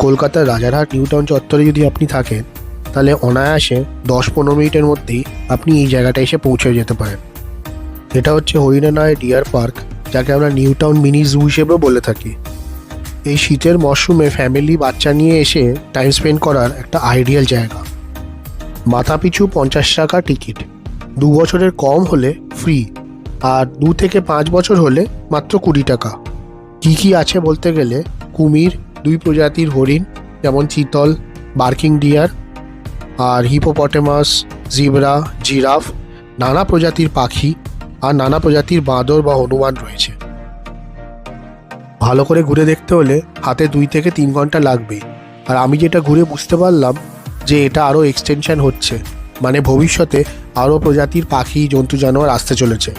কলকাতার Rajarhat new town চত্বরে যদি আপনি থাকেন তাহলে অনায়াসে 10-15 মিনিটের মধ্যেই আপনি এই জায়গাটা এসে পৌঁছে যেতে পারেন। এটা হচ্ছে হরিণালয় ডিয়ার পার্ক, যাকে আমরা নিউ টাউন মিনি জু হিসেবেও বলে থাকি। এই শীতের মরশুমে ফ্যামিলি বাচ্চা নিয়ে এসে টাইম স্পেন্ড করার একটা আইডিয়াল জায়গা। মাথাপিছু 50 টাকা টিকিট, 2 বছরের কম হলে ফ্রি, আর 2 থেকে 5 বছর হলে মাত্র 20 টাকা। কী আছে বলতে গেলে কুমির, 2 প্রজাতির হরিণ যেমন চিতল, বার্কিং ডিয়ার, আর হিপোপটেমাস, জিব্রা, জিরাফ, নানা প্রজাতির পাখি আর নানা প্রজাতির বাঁদর বা হনুমান রয়েছে। ভালো করে ঘুরে দেখতে হলে হাতে 2 থেকে 3 ঘন্টা লাগবে। আর আমি যেটা ঘুরে বুঝতে পারলাম যে এটা আরও এক্সটেনশন হচ্ছে, মানে ভবিষ্যতে আরও প্রজাতির পাখি, জন্তু জানোয়ার আসতে চলেছে।